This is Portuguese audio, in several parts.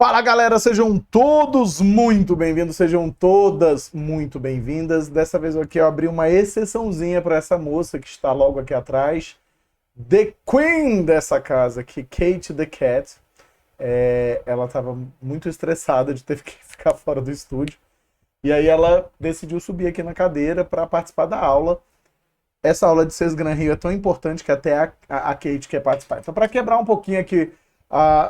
Fala galera, sejam todos muito bem-vindos, sejam todas muito bem-vindas. Dessa vez aqui eu abri uma exceçãozinha para essa moça que está logo aqui atrás, The Queen dessa casa aqui, Kate the Cat. Ela estava muito estressada de ter que ficar fora do estúdio e aí ela decidiu subir aqui na cadeira para participar da aula. Essa aula de Sesgran Rio é tão importante que até a Kate quer participar. Então, para quebrar um pouquinho aqui,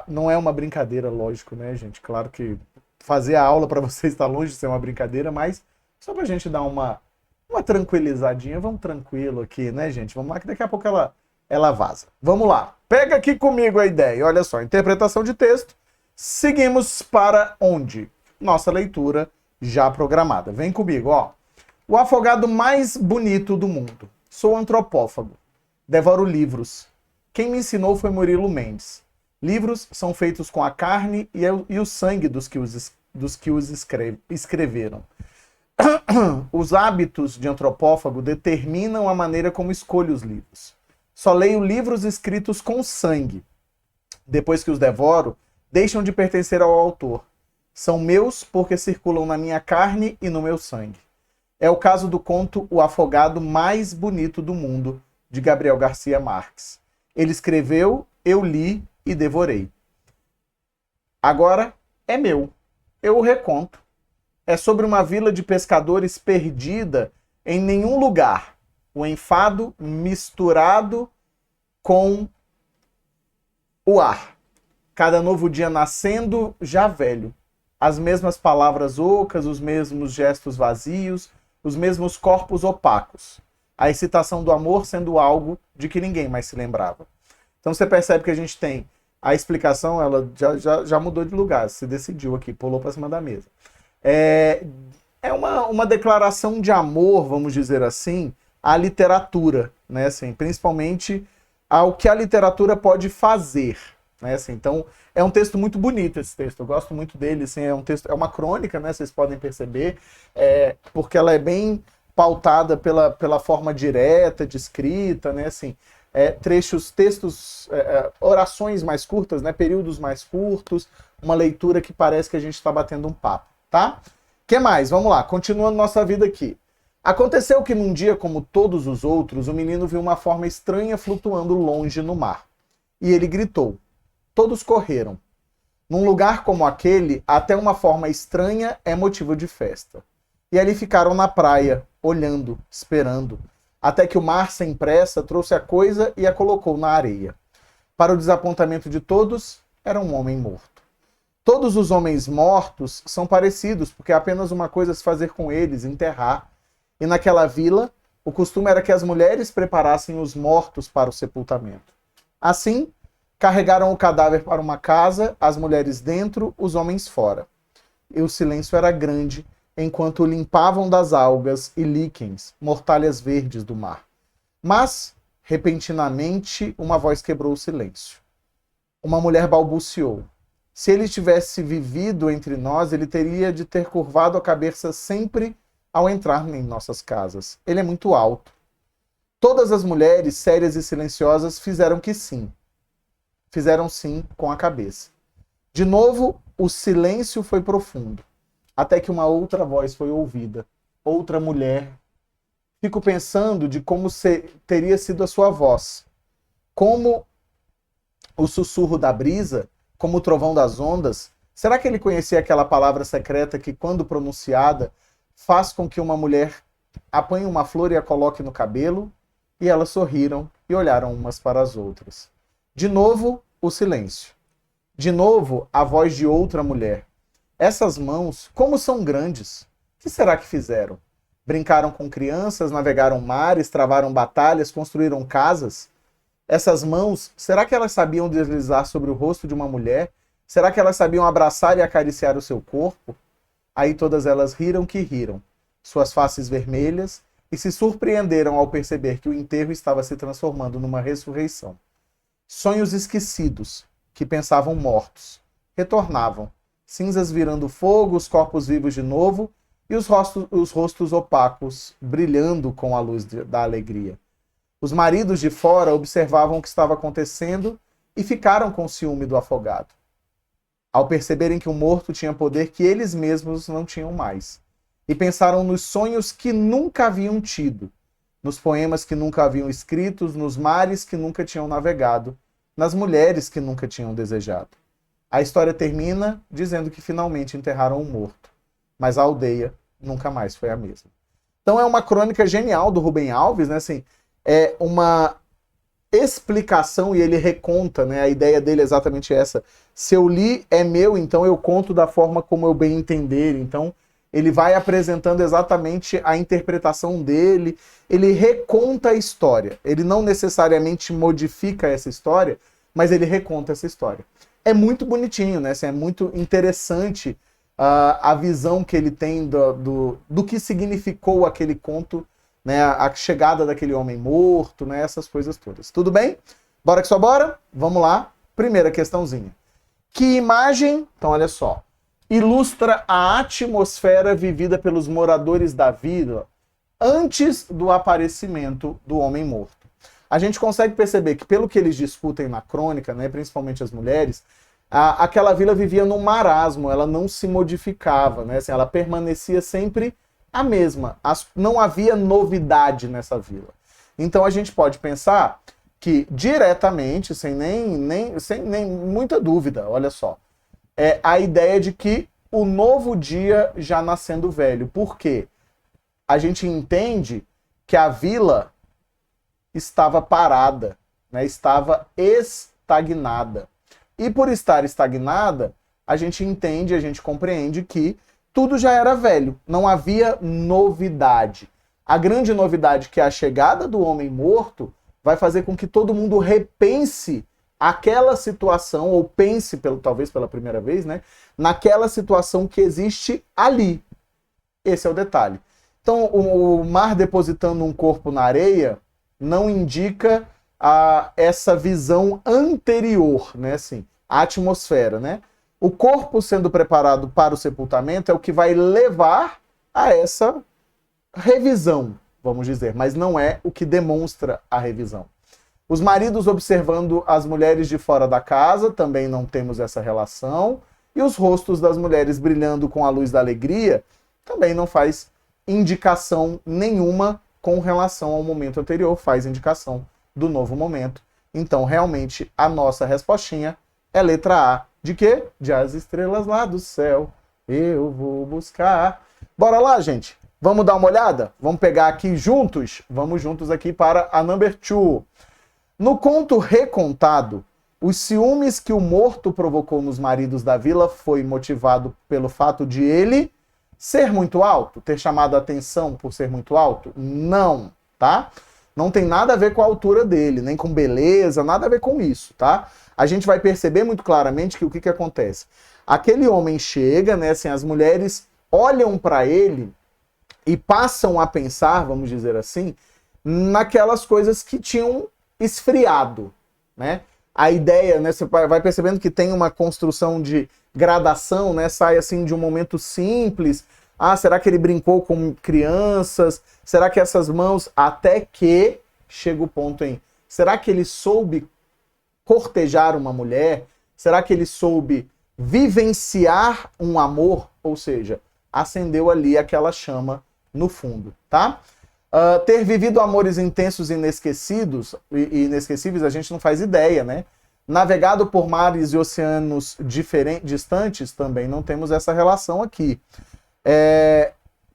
não é uma brincadeira, lógico, né, gente? Claro que fazer a aula para você está longe de ser uma brincadeira, mas só para a gente dar uma tranquilizadinha, vamos tranquilo aqui, né, gente? Vamos lá que daqui a pouco ela vaza. Vamos lá. Pega aqui comigo a ideia. Olha só, interpretação de texto. Seguimos para onde? Nossa leitura já programada. Vem comigo, ó. O afogado mais bonito do mundo. Sou antropófago. Devoro livros. Quem me ensinou foi Murilo Mendes. Livros são feitos com a carne e o sangue dos que os escreveram. Os hábitos de antropófago determinam a maneira como escolho os livros. Só leio livros escritos com sangue. Depois que os devoro, deixam de pertencer ao autor. São meus porque circulam na minha carne e no meu sangue. É o caso do conto O Afogado Mais Bonito do Mundo, de Gabriel Garcia Marques. Ele escreveu, eu li e devorei. Agora é meu. Eu o reconto. É sobre uma vila de pescadores perdida em nenhum lugar. O enfado misturado com o ar. Cada novo dia nascendo, já velho. As mesmas palavras ocas, os mesmos gestos vazios, os mesmos corpos opacos. A excitação do amor sendo algo de que ninguém mais se lembrava. Então você percebe que a gente tem a explicação, ela já mudou de lugar, se decidiu aqui, pulou para cima da mesa. É uma declaração de amor, vamos dizer assim, à literatura, né? Assim, principalmente ao que a literatura pode fazer. Né? Assim, então, é um texto muito bonito esse texto, eu gosto muito dele, assim, é uma crônica, né? Vocês podem perceber, porque ela é bem pautada pela forma direta de escrita, né? Assim, textos, orações mais curtas, né? Períodos mais curtos, uma leitura que parece que a gente está batendo um papo, tá? O que mais? Vamos lá, continuando nossa vida aqui. Aconteceu que num dia como todos os outros, o menino viu uma forma estranha flutuando longe no mar. E ele gritou. Todos correram. Num lugar como aquele, até uma forma estranha é motivo de festa. E ali ficaram na praia, olhando, esperando, até que o mar sem pressa trouxe a coisa e a colocou na areia. Para o desapontamento de todos, era um homem morto. Todos os homens mortos são parecidos, porque há apenas uma coisa a se fazer com eles, enterrar. E naquela vila, o costume era que as mulheres preparassem os mortos para o sepultamento. Assim, carregaram o cadáver para uma casa, as mulheres dentro, os homens fora. E o silêncio era grande, enquanto limpavam das algas e líquens, mortalhas verdes do mar. Mas, repentinamente, uma voz quebrou o silêncio. Uma mulher balbuciou. Se ele tivesse vivido entre nós, ele teria de ter curvado a cabeça sempre ao entrar em nossas casas. Ele é muito alto. Todas as mulheres, sérias e silenciosas, fizeram que sim. Fizeram sim com a cabeça. De novo, o silêncio foi profundo, até que uma outra voz foi ouvida. Outra mulher. Fico pensando de como teria sido a sua voz. Como o sussurro da brisa, como o trovão das ondas. Será que ele conhecia aquela palavra secreta que, quando pronunciada, faz com que uma mulher apanhe uma flor e a coloque no cabelo? E elas sorriram e olharam umas para as outras. De novo, o silêncio. De novo, a voz de outra mulher. Essas mãos, como são grandes? O que será que fizeram? Brincaram com crianças, navegaram mares, travaram batalhas, construíram casas? Essas mãos, será que elas sabiam deslizar sobre o rosto de uma mulher? Será que elas sabiam abraçar e acariciar o seu corpo? Aí todas elas riram que riram, suas faces vermelhas, e se surpreenderam ao perceber que o enterro estava se transformando numa ressurreição. Sonhos esquecidos, que pensavam mortos, retornavam, cinzas virando fogo, os corpos vivos de novo, e os rostos opacos brilhando com a luz da alegria. Os maridos de fora observavam o que estava acontecendo e ficaram com ciúme do afogado. ao perceberem que o morto tinha poder que eles mesmos não tinham mais. E pensaram nos sonhos que nunca haviam tido, nos poemas que nunca haviam escritos, nos mares que nunca tinham navegado, nas mulheres que nunca tinham desejado. A história termina dizendo que finalmente enterraram o morto, mas a aldeia nunca mais foi a mesma. Então é uma crônica genial do Rubem Alves, né? Assim, é uma explicação, e ele reconta, né? A ideia dele é exatamente essa. Se eu li, é meu, então eu conto da forma como eu bem entender. Então ele vai apresentando exatamente a interpretação dele, ele reconta a história. Ele não necessariamente modifica essa história, mas ele reconta essa história. É muito bonitinho, né? Assim, é muito interessante a visão que ele tem do que significou aquele conto, né? A chegada daquele homem morto, né? Essas coisas todas. Tudo bem? Bora que só bora? Vamos lá. Primeira questãozinha. Que imagem, então olha só, ilustra a atmosfera vivida pelos moradores da vila antes do aparecimento do homem morto? A gente consegue perceber que, pelo que eles discutem na crônica, né, principalmente as mulheres, aquela vila vivia num marasmo, ela não se modificava, né? Assim, ela permanecia sempre a mesma. Não havia novidade nessa vila. Então a gente pode pensar que diretamente, sem nem muita dúvida, olha só, é a ideia de que o novo dia já nascendo velho. Por quê? A gente entende que a vila estava parada, né? Estava estagnada. E por estar estagnada, a gente entende, a gente compreende que tudo já era velho, não havia novidade. A grande novidade, que é a chegada do homem morto, vai fazer com que todo mundo repense aquela situação, ou pense, talvez pela primeira vez, né, naquela situação que existe ali. Esse é o detalhe. Então, o mar depositando um corpo na areia não indica essa visão anterior, né, assim, a atmosfera, né? O corpo sendo preparado para o sepultamento é o que vai levar a essa revisão, vamos dizer, mas não é o que demonstra a revisão. Os maridos observando as mulheres de fora da casa, também não temos essa relação, e os rostos das mulheres brilhando com a luz da alegria, também não faz indicação nenhuma com relação ao momento anterior, faz indicação do novo momento. Então, realmente, a nossa respostinha é letra A. De quê? De as estrelas lá do céu eu vou buscar. Bora lá, gente? Vamos dar uma olhada? Vamos pegar aqui juntos? Vamos juntos aqui para a number 2. No conto recontado, os ciúmes que o morto provocou nos maridos da vila foi motivado pelo fato de ele ser muito alto, ter chamado a atenção por ser muito alto? Não, tá? Não tem nada a ver com a altura dele, nem com beleza, nada a ver com isso, tá? A gente vai perceber muito claramente que o que acontece? Aquele homem chega, né, assim, as mulheres olham para ele e passam a pensar, vamos dizer assim, naquelas coisas que tinham esfriado, né? A ideia, né, você vai percebendo que tem uma construção de gradação, né? Sai assim de um momento simples. Ah, será que ele brincou com crianças? Será que essas mãos... Até que chega o ponto em... Será que ele soube cortejar uma mulher? Será que ele soube vivenciar um amor? Ou seja, acendeu ali aquela chama no fundo, tá? Ter vivido amores intensos e inesquecíveis, a gente não faz ideia, né? Navegado por mares e oceanos distantes, também não temos essa relação aqui.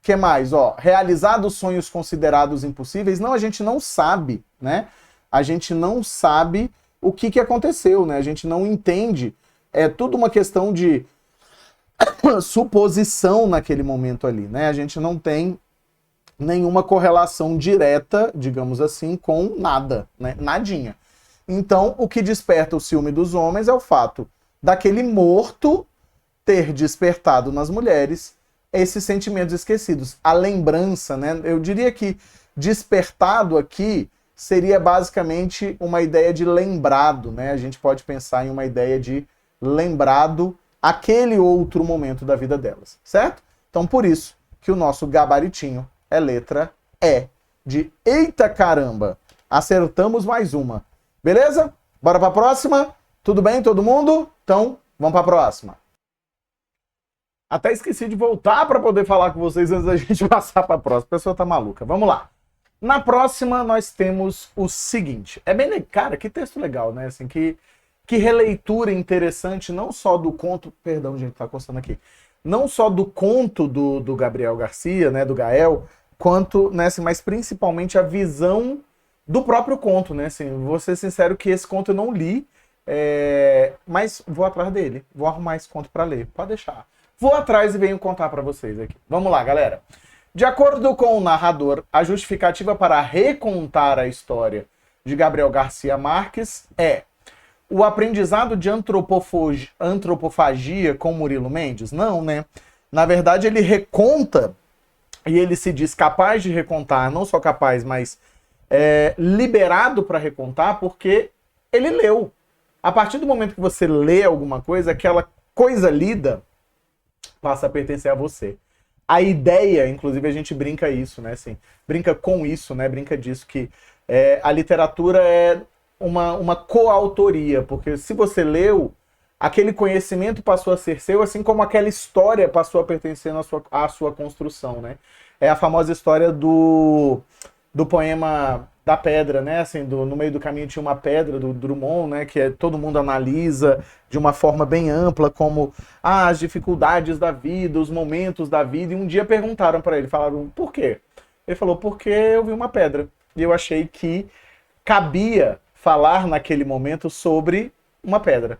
Que mais? Ó, realizado sonhos considerados impossíveis? Não, a gente não sabe, né? A gente não sabe o que aconteceu, né? A gente não entende. É tudo uma questão de suposição naquele momento ali, né? A gente não tem nenhuma correlação direta, digamos assim, com nada, né? Nadinha. Então, o que desperta o ciúme dos homens é o fato daquele morto ter despertado nas mulheres esses sentimentos esquecidos. A lembrança, né? Eu diria que despertado aqui seria basicamente uma ideia de lembrado, né? A gente pode pensar em uma ideia de lembrado aquele outro momento da vida delas, certo? Então, por isso que o nosso gabaritinho é letra E, de eita caramba, acertamos mais uma. Beleza? Bora para a próxima? Tudo bem, todo mundo? Então, vamos para a próxima. Até esqueci de voltar para poder falar com vocês antes da gente passar para a próxima. A pessoa tá maluca. Vamos lá. Na próxima, nós temos o seguinte. É bem legal. Cara, que texto legal, né? Assim, que releitura interessante, não só do conto... Perdão, gente, tá coçando aqui. Não só do conto do Gabriel Garcia, né? Do Gael, quanto, né? Assim, mas principalmente a visão do próprio conto, né? Assim, vou ser sincero que esse conto eu não li, mas vou atrás dele. Vou arrumar esse conto para ler. Pode deixar. Vou atrás e venho contar para vocês aqui. Vamos lá, galera. De acordo com o narrador, a justificativa para recontar a história de Gabriel Garcia Marques é o aprendizado de antropofagia com Murilo Mendes? Não, né? Na verdade, ele reconta, e ele se diz capaz de recontar, não só capaz, mas liberado para recontar, porque ele leu. A partir do momento que você lê alguma coisa, aquela coisa lida passa a pertencer a você. A ideia, inclusive a gente brinca isso, né? Assim, brinca com isso, né? Brinca disso, que a literatura é uma coautoria, porque se você leu, aquele conhecimento passou a ser seu, assim como aquela história passou a pertencer à sua construção, né? É a famosa história do poema da pedra, né? Assim, no meio do caminho tinha uma pedra do Drummond, né? Que todo mundo analisa de uma forma bem ampla, como as dificuldades da vida, os momentos da vida. E um dia perguntaram para ele, falaram, por quê? Ele falou, porque eu vi uma pedra. E eu achei que cabia falar naquele momento sobre uma pedra.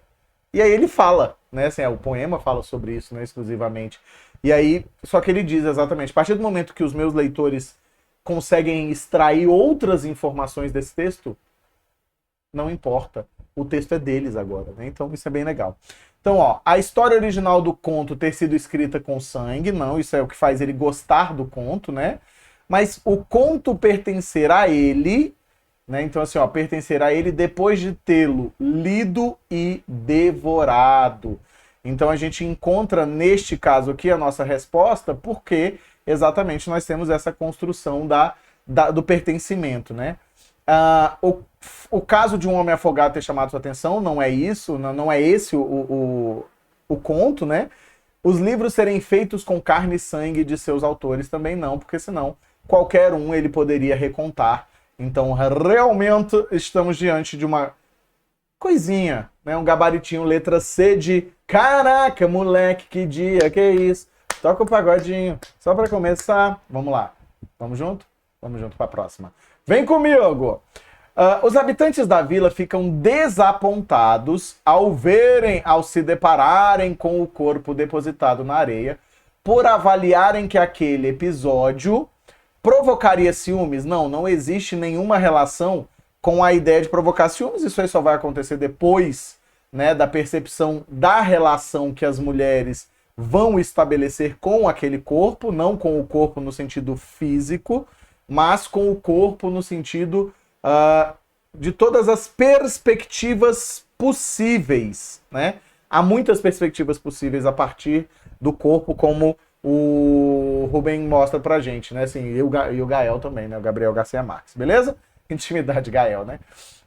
E aí ele fala, né? Assim, o poema fala sobre isso, né? Exclusivamente. E aí, só que ele diz exatamente, a partir do momento que os meus leitores conseguem extrair outras informações desse texto, não importa. O texto é deles agora, né? Então isso é bem legal. Então, ó, a história original do conto ter sido escrita com sangue, não, isso é o que faz ele gostar do conto, né? Mas o conto pertencer a ele, né? Então, assim, ó, pertencer a ele depois de tê-lo lido e devorado. Então a gente encontra neste caso aqui a nossa resposta, porque exatamente nós temos essa construção do pertencimento, né? O caso de um homem afogado ter chamado sua atenção não é isso, não é esse o conto, né? Os livros serem feitos com carne e sangue de seus autores também não, porque senão qualquer um ele poderia recontar. Então realmente estamos diante de uma coisinha, né? Um gabaritinho, letra C de caraca, moleque, que dia, que isso? Toca o pagodinho, só para começar. Vamos lá. Vamos junto? Vamos junto para a próxima. Vem comigo! Os habitantes da vila ficam desapontados ao se depararem com o corpo depositado na areia, por avaliarem que aquele episódio provocaria ciúmes. Não existe nenhuma relação com a ideia de provocar ciúmes. Isso aí só vai acontecer depois, né, da percepção da relação que as mulheres vão estabelecer com aquele corpo, não com o corpo no sentido físico, mas com o corpo no sentido de todas as perspectivas possíveis, né? Há muitas perspectivas possíveis a partir do corpo, como o Rubem mostra pra gente, né? Assim, e o Gael também, né? O Gabriel Garcia Marques, beleza? Intimidade Gael, né?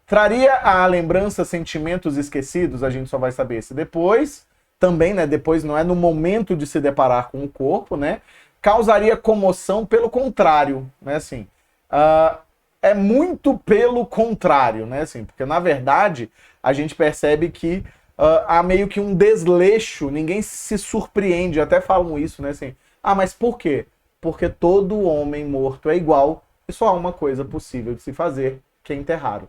Traria à lembrança sentimentos esquecidos, a gente só vai saber se depois. Também, né, depois não é no momento de se deparar com o corpo, né, causaria comoção, pelo contrário, né, assim, é muito pelo contrário, né, assim, porque na verdade a gente percebe que há meio que um desleixo, ninguém se surpreende, até falam isso, né, assim, mas por quê? Porque todo homem morto é igual e só há uma coisa possível de se fazer, que é enterrá-lo.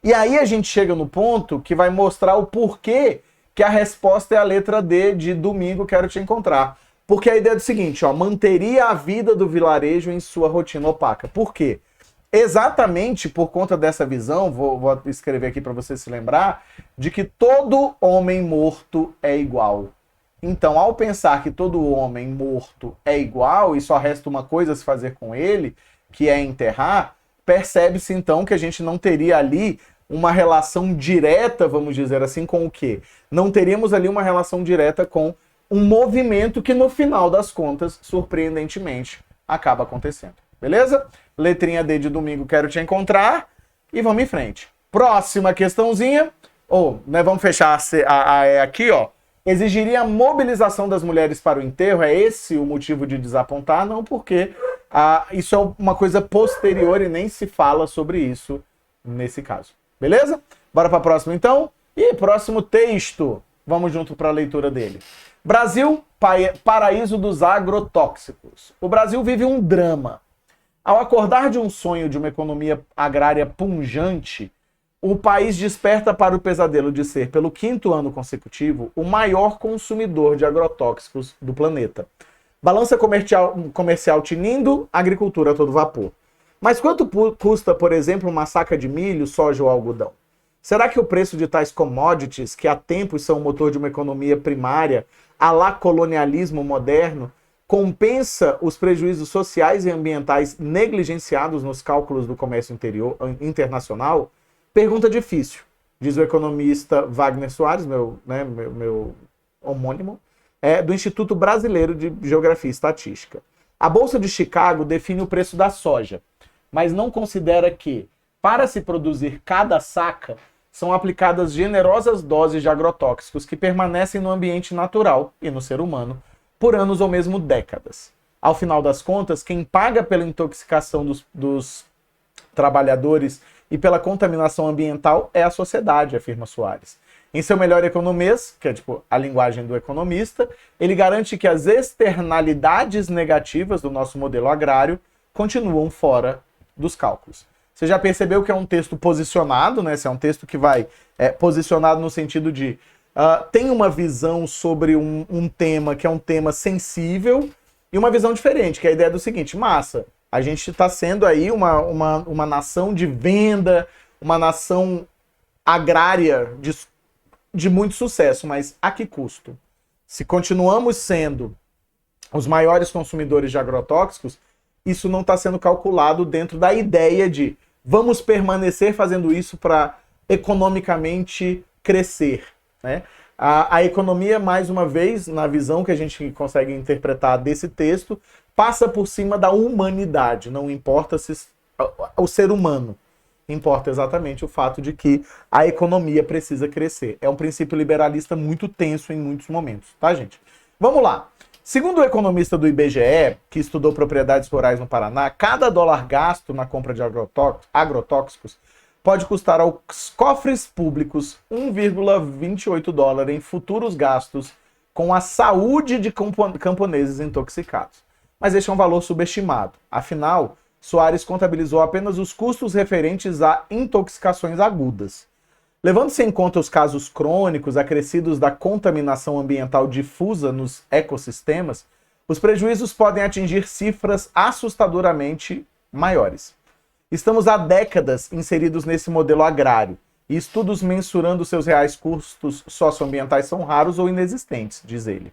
E aí a gente chega no ponto que vai mostrar o porquê que a resposta é a letra D de Domingo Quero Te Encontrar. Porque a ideia é o seguinte, ó, manteria a vida do vilarejo em sua rotina opaca. Por quê? Exatamente por conta dessa visão, vou escrever aqui para você se lembrar, de que todo homem morto é igual. Então, ao pensar que todo homem morto é igual e só resta uma coisa a se fazer com ele, que é enterrar, percebe-se então que a gente não teria ali uma relação direta, vamos dizer assim, com o quê? Não teríamos ali uma relação direta com um movimento que, no final das contas, surpreendentemente, acaba acontecendo. Beleza? Letrinha D de Domingo Quero Te Encontrar. E vamos em frente. Próxima questãozinha. Né, vamos fechar aqui, ó. Exigiria a mobilização das mulheres para o enterro? É esse o motivo de desapontar? Não, porque isso é uma coisa posterior e nem se fala sobre isso nesse caso. Beleza? Bora para a próxima então? E próximo texto. Vamos junto para a leitura dele. Brasil, paraíso dos agrotóxicos. O Brasil vive um drama. Ao acordar de um sonho de uma economia agrária pujante, o país desperta para o pesadelo de ser, pelo 5º ano consecutivo, o maior consumidor de agrotóxicos do planeta. Balança comercial tinindo, agricultura a todo vapor. Mas quanto custa, por exemplo, uma saca de milho, soja ou algodão? Será que o preço de tais commodities, que há tempos são o motor de uma economia primária, à la colonialismo moderno, compensa os prejuízos sociais e ambientais negligenciados nos cálculos do comércio internacional? Pergunta difícil, diz o economista Wagner Soares, meu homônimo, do Instituto Brasileiro de Geografia e Estatística. A Bolsa de Chicago define o preço da soja, mas não considera que, para se produzir cada saca, são aplicadas generosas doses de agrotóxicos que permanecem no ambiente natural e no ser humano por anos ou mesmo décadas. Ao final das contas, quem paga pela intoxicação dos trabalhadores e pela contaminação ambiental é a sociedade, afirma Soares. Em seu melhor economês, que é tipo a linguagem do economista, ele garante que as externalidades negativas do nosso modelo agrário continuam fora dos cálculos. Você já percebeu que é um texto posicionado, né? Esse é um texto que vai posicionado no sentido de tem uma visão sobre um tema que é um tema sensível e uma visão diferente, que é a ideia do seguinte: massa, a gente está sendo aí uma nação de venda, uma nação agrária de muito sucesso, mas a que custo? Se continuamos sendo os maiores consumidores de agrotóxicos, isso não está sendo calculado dentro da ideia de vamos permanecer fazendo isso para economicamente crescer, né? A economia, mais uma vez, na visão que a gente consegue interpretar desse texto, passa por cima da humanidade. Não importa o ser humano. Importa exatamente o fato de que a economia precisa crescer. É um princípio liberalista muito tenso em muitos momentos, tá, gente? Vamos lá. Segundo o economista do IBGE, que estudou propriedades rurais no Paraná, cada dólar gasto na compra de agrotóxicos pode custar aos cofres públicos 1,28 dólar em futuros gastos com a saúde de camponeses intoxicados. Mas este é um valor subestimado. Afinal, Soares contabilizou apenas os custos referentes a intoxicações agudas. Levando-se em conta os casos crônicos acrescidos da contaminação ambiental difusa nos ecossistemas, os prejuízos podem atingir cifras assustadoramente maiores. Estamos há décadas inseridos nesse modelo agrário, e estudos mensurando seus reais custos socioambientais são raros ou inexistentes, diz ele.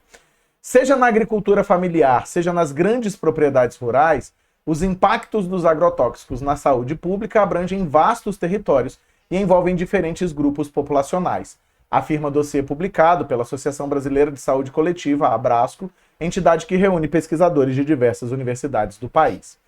Seja na agricultura familiar, seja nas grandes propriedades rurais, os impactos dos agrotóxicos na saúde pública abrangem vastos territórios e envolvem diferentes grupos populacionais, afirma dossiê publicado pela Associação Brasileira de Saúde Coletiva, a Abrasco, entidade que reúne pesquisadores de diversas universidades do país.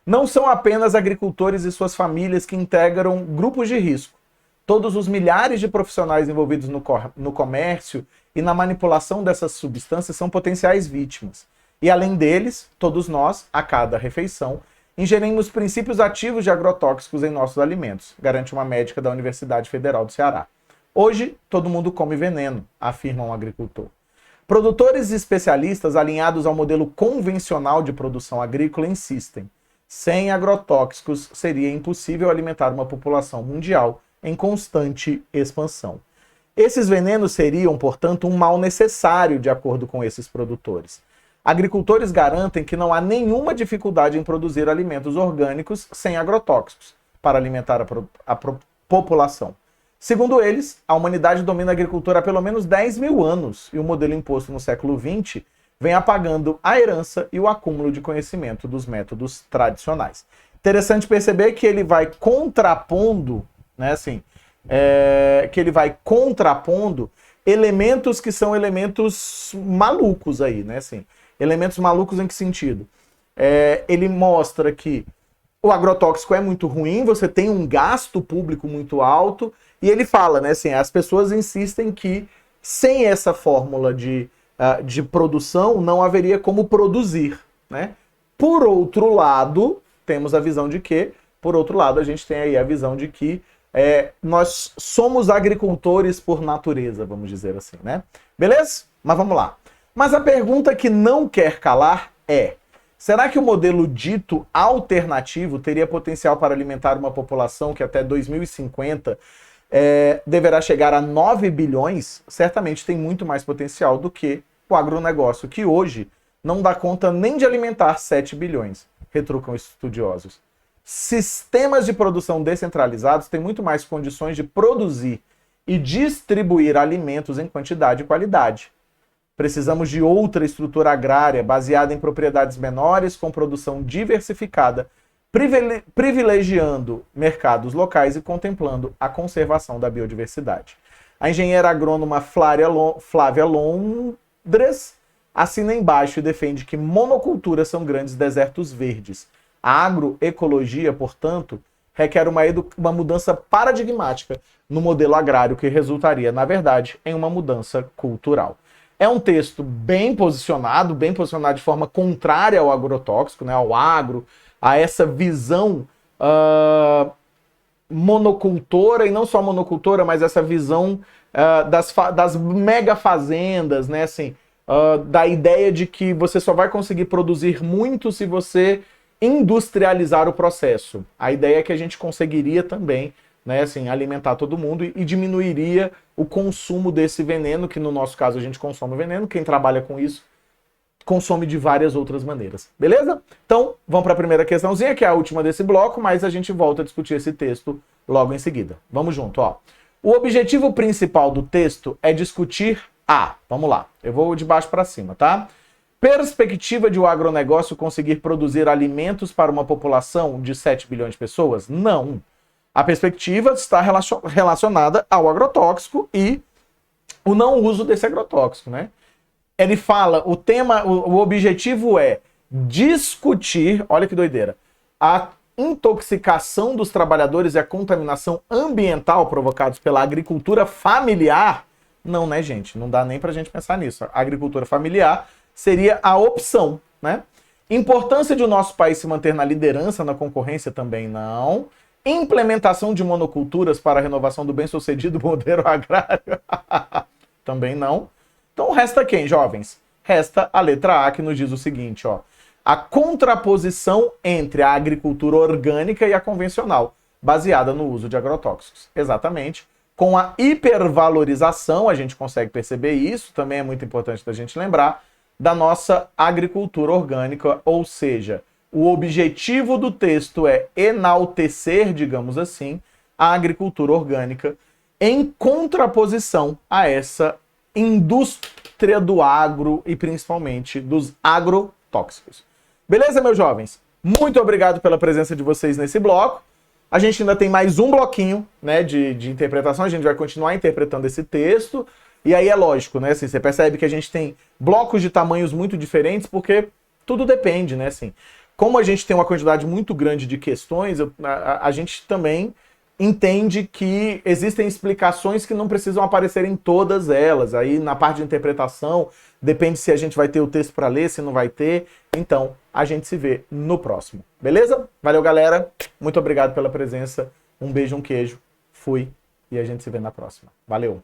Não são apenas agricultores e suas famílias que integram grupos de risco. Todos os milhares de profissionais envolvidos no comércio e na manipulação dessas substâncias são potenciais vítimas. E além deles, todos nós, a cada refeição, ingerimos princípios ativos de agrotóxicos em nossos alimentos, garante uma médica da Universidade Federal do Ceará. Hoje, todo mundo come veneno, afirma um agricultor. Produtores e especialistas alinhados ao modelo convencional de produção agrícola insistem. Sem agrotóxicos, seria impossível alimentar uma população mundial em constante expansão. Esses venenos seriam, portanto, um mal necessário, de acordo com esses produtores. Agricultores garantem que não há nenhuma dificuldade em produzir alimentos orgânicos sem agrotóxicos para alimentar a população. Segundo eles, a humanidade domina a agricultura há pelo menos 10 mil anos e o modelo imposto no século XX vem apagando a herança e o acúmulo de conhecimento dos métodos tradicionais. Interessante perceber que ele vai contrapondo, né, assim, que ele vai contrapondo elementos que são elementos malucos aí, né, assim. Elementos malucos em que sentido? Ele mostra que o agrotóxico é muito ruim, você tem um gasto público muito alto, e ele fala, né, assim, as pessoas insistem que Sem essa fórmula de produção, não haveria como produzir, né? Por outro lado, temos a visão de que, por outro lado, a gente tem aí a visão de que nós somos agricultores por natureza, vamos dizer assim, né? Beleza? Mas vamos lá. Mas a pergunta que não quer calar é: será que o modelo dito alternativo teria potencial para alimentar uma população que até 2050 deverá chegar a 9 bilhões? Certamente tem muito mais potencial do que o agronegócio, que hoje não dá conta nem de alimentar 7 bilhões, retrucam estudiosos. Sistemas de produção descentralizados têm muito mais condições de produzir e distribuir alimentos em quantidade e qualidade. Precisamos de outra estrutura agrária baseada em propriedades menores, com produção diversificada, privilegiando mercados locais e contemplando a conservação da biodiversidade. A engenheira agrônoma Flávia Londres assina embaixo e defende que monoculturas são grandes desertos verdes. A agroecologia, portanto, requer uma mudança paradigmática no modelo agrário que resultaria, na verdade, em uma mudança cultural. É um texto bem posicionado de forma contrária ao agrotóxico, né, ao agro, a essa visão monocultora, e não só monocultora, mas essa visão das mega fazendas, né, assim, da ideia de que você só vai conseguir produzir muito se você industrializar o processo. A ideia é que a gente conseguiria também, né, assim, alimentar todo mundo e diminuiria o consumo desse veneno, que no nosso caso a gente consome veneno, quem trabalha com isso consome de várias outras maneiras. Beleza? Então, vamos para a primeira questãozinha, que é a última desse bloco, mas a gente volta a discutir esse texto logo em seguida. Vamos junto, ó. O objetivo principal do texto é discutir vamos lá, eu vou de baixo para cima, tá? Perspectiva de o agronegócio conseguir produzir alimentos para uma população de 7 bilhões de pessoas? Não. A perspectiva está relacionada ao agrotóxico e o não uso desse agrotóxico, né? Ele fala, o objetivo é discutir, olha que doideira, a intoxicação dos trabalhadores e a contaminação ambiental provocados pela agricultura familiar. Não, né, gente? Não dá nem pra gente pensar nisso. A agricultura familiar seria a opção, né? Importância de o nosso país se manter na liderança na concorrência? Também não. Implementação de monoculturas para a renovação do bem-sucedido modelo agrário? Também não. Então resta quem, jovens? Resta a letra A, que nos diz o seguinte, ó. A contraposição entre a agricultura orgânica e a convencional, baseada no uso de agrotóxicos. Exatamente. Com a hipervalorização, a gente consegue perceber isso, também é muito importante da gente lembrar, da nossa agricultura orgânica, ou seja, o objetivo do texto é enaltecer, digamos assim, a agricultura orgânica em contraposição a essa indústria do agro e principalmente dos agrotóxicos. Beleza, meus jovens? Muito obrigado pela presença de vocês nesse bloco. A gente ainda tem mais um bloquinho, né, de interpretação, a gente vai continuar interpretando esse texto, e aí é lógico, né, assim, você percebe que a gente tem blocos de tamanhos muito diferentes, porque tudo depende, né, assim. Como a gente tem uma quantidade muito grande de questões, a gente também entende que existem explicações que não precisam aparecer em todas elas. Aí na parte de interpretação, depende se a gente vai ter o texto para ler, se não vai ter. Então, a gente se vê no próximo. Beleza? Valeu, galera. Muito obrigado pela presença. Um beijo, um queijo. Fui. E a gente se vê na próxima. Valeu.